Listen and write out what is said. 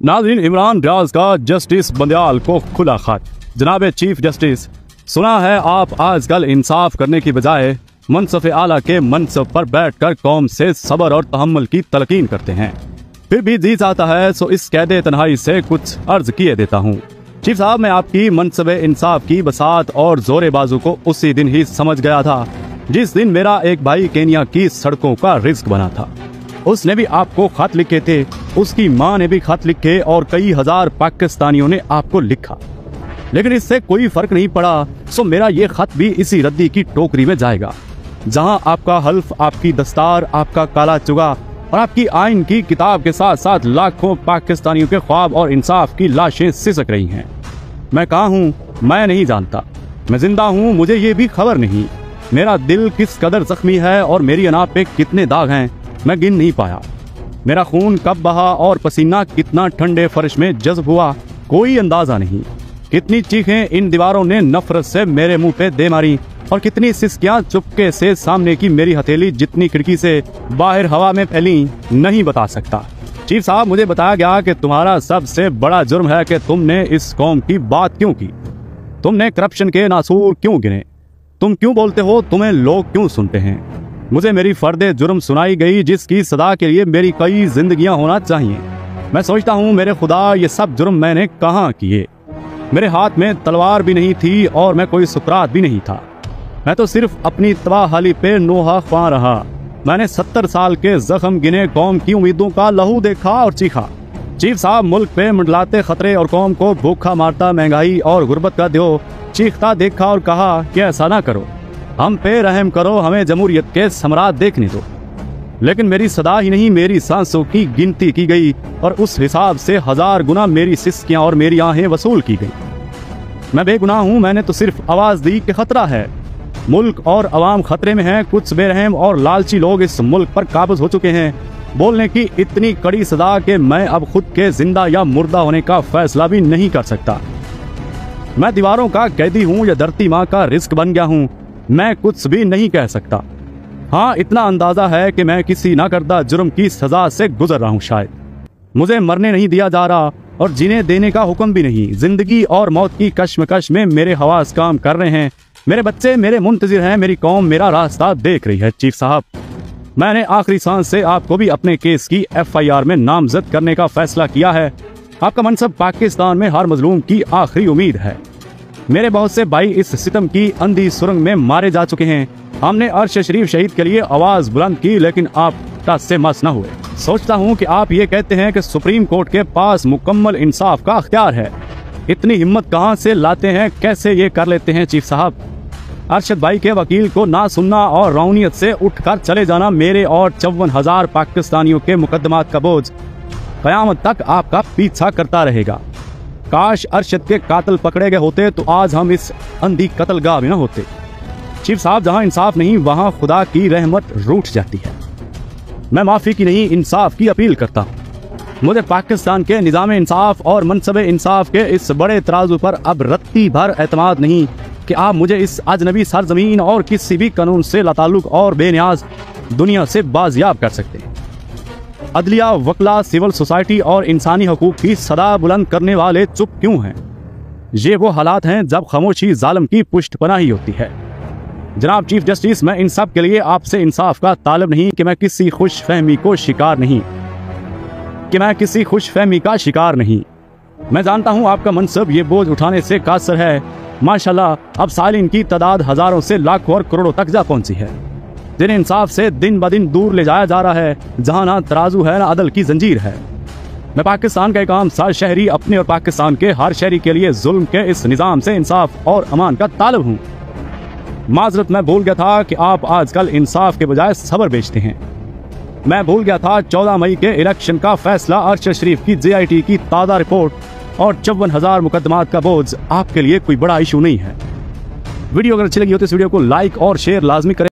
नाज़रीन, इमरान रियाज का जस्टिस बंदयाल को खुला खत। जनाब चीफ जस्टिस, सुना है आप आजकल इंसाफ करने की बजाय मनसब आला के मनसब पर बैठकर कौम से सब्र और तहम्मुल की तलकीन करते हैं। फिर भी जी चाहता है सो इस कैदे तन्हाई से कुछ अर्ज किए देता हूँ। चीफ साहब, मैं आपकी मनसब इंसाफ की बसात और जोरे बाजू को उसी दिन ही समझ गया था जिस दिन मेरा एक भाई केनिया की सड़कों का रिस्क बना था। उसने भी आपको खत लिखे थे, उसकी माँ ने भी खत लिखे और कई हजार पाकिस्तानियों ने आपको लिखा, लेकिन इससे कोई फर्क नहीं पड़ा। सो मेरा ये खत भी इसी रद्दी की टोकरी में जाएगा जहां आपका हल्फ, आपकी दस्तार, आपका काला चुगा और आपकी आइन की किताब के साथ साथ लाखों पाकिस्तानियों के ख्वाब और इंसाफ की लाशें सिसक रही हैं। मैं कहाँ हूँ मैं नहीं जानता, मैं जिंदा हूँ मुझे ये भी खबर नहीं। मेरा दिल किस कदर जख्मी है और मेरी अनाब पे कितने दाग हैं मैं गिन नहीं पाया। मेरा खून कब बहा और पसीना कितना ठंडे फर्श में जज्ब हुआ कोई अंदाजा नहीं। कितनी चीखें इन दीवारों ने नफरत से मेरे मुंह पे दे मारी और कितनी सिसकियां चुपके से सामने की मेरी हथेली जितनी खिड़की से बाहर हवा में फैली नहीं बता सकता। चीफ साहब, मुझे बताया गया कि तुम्हारा सबसे बड़ा जुर्म है कि तुमने इस कौम की बात क्यों की, तुमने करप्शन के नासूर क्यों गिने, तुम क्यों बोलते हो, तुम्हें लोग क्यों सुनते हैं। मुझे मेरी फर्दे जुर्म सुनाई गई जिसकी सदा के लिए मेरी कई जिंदगियां होना चाहिए। मैं सोचता हूँ मेरे खुदा ये सब जुर्म मैंने कहाँ किए। मेरे हाथ में तलवार भी नहीं थी और मैं कोई सुकरात भी नहीं था। मैं तो सिर्फ अपनी तबाहाली पे नोहा ख्वां रहा। मैंने 70 साल के जख्म गिने, कौम की उम्मीदों का लहू देखा और चीखा। चीफ साहब, मुल्क पे मंडलाते खतरे और कौम को भूखा मारता महंगाई और गुर्बत का दो चीखता देखा और कहा कि ऐसा ना करो, हम पे रहम करो, हमें जमहूरियत के समरात देखने दो। लेकिन मेरी सदा ही नहीं मेरी सांसों की गिनती की गई और उस हिसाब से 1000 गुना मेरी सिसकियां और मेरी आहें वसूल की गई। मैं बेगुनाह हूँ, मैंने तो सिर्फ आवाज दी कि खतरा है, मुल्क और अवाम खतरे में है। कुछ बेरहम और लालची लोग इस मुल्क पर काबज हो चुके हैं। बोलने की इतनी कड़ी सदा कि मैं अब खुद के जिंदा या मुर्दा होने का फैसला भी नहीं कर सकता। मैं दीवारों का कैदी हूँ या धरती माँ का रिस्क बन गया हूँ, मैं कुछ भी नहीं कह सकता। हाँ, इतना अंदाजा है कि मैं किसी ना करदा जुर्म की सजा से गुजर रहा हूँ। शायद मुझे मरने नहीं दिया जा रहा और जीने देने का हुक्म भी नहीं। जिंदगी और मौत की कश्मकश में मेरे हवास काम कर रहे हैं, मेरे बच्चे मेरे मुंतजिर हैं, मेरी कौम मेरा रास्ता देख रही है। चीफ साहब, मैंने आखिरी सांस से आपको भी अपने केस की FIR में नामजद करने का फैसला किया है। आपका मनसब पाकिस्तान में हर मजलूम की आखिरी उम्मीद है। मेरे बहुत से भाई इस सितम की अंधी सुरंग में मारे जा चुके हैं। हमने अर्श शरीफ शहीद के लिए आवाज बुलंद की लेकिन आप टस से मस न हुए। सोचता हूँ कि आप ये कहते हैं कि सुप्रीम कोर्ट के पास मुकम्मल इंसाफ का अख्तियार है। इतनी हिम्मत कहाँ से लाते हैं, कैसे ये कर लेते हैं चीफ साहब। अरशद भाई के वकील को ना सुनना और रौनियत से उठकर चले जाना मेरे और 54,000 पाकिस्तानियों के मुकदमात का बोझ कयामत तक आपका पीछा करता रहेगा। काश अरशद के कातिल पकड़े गए होते तो आज हम इस अंधी कत्लगाह में न होते। चीफ साहब, जहां इंसाफ नहीं वहां खुदा की रहमत रूठ जाती है। मैं माफी की नहीं इंसाफ की अपील करता हूं। मुझे पाकिस्तान के निज़ाम इंसाफ और मनसब इंसाफ के इस बड़े तराजू पर अब रत्ती भर एतमाद नहीं कि आप मुझे इस अजनबी सरजमीन और किसी भी कानून से लाताल्लुक और बेनियाज दुनिया से बाजियाब कर सकते हैं। अदलिया, वकला, सिविल सोसाइटी और इंसानी हकूक की सदा बुलंद करने वाले चुप क्यों हैं? ये वो हालात हैं जब खामोशी जालिम की पुष्टपनाही होती है। जनाब चीफ जस्टिस, मैं इन सब के लिए आपसे इंसाफ का तालब नहीं कि मैं किसी खुशफहमी का शिकार नहीं। मैं जानता हूँ आपका मनसब ये बोझ उठाने से कासर है। माशाल्लाह, अब सालिन की तादाद हजारों से लाखों और करोड़ों तक जा पहुंची है, जिन्हें इंसाफ से दिन ब दिन दूर ले जाया जा रहा है, जहां ना तराजू है ना अदल की जंजीर है। मैं पाकिस्तान का एक आम सा शहरी अपने और पाकिस्तान के हर शहरी के लिए जुल्म के इस निज़ाम से इंसाफ और अमान का तालब हूँ। माजरत, मैं भूल गया था कि आप आजकल इंसाफ के बजाय सब्र बेचते हैं। मैं भूल गया था 14 मई के इलेक्शन का फैसला, अरशद शरीफ की JIT की ताज़ा रिपोर्ट और 54,000 मुकदमात का बोझ आपके लिए कोई बड़ा इशू नहीं है। वीडियो अगर अच्छी लगी हो तो इस वीडियो को लाइक और शेयर लाजमी करें।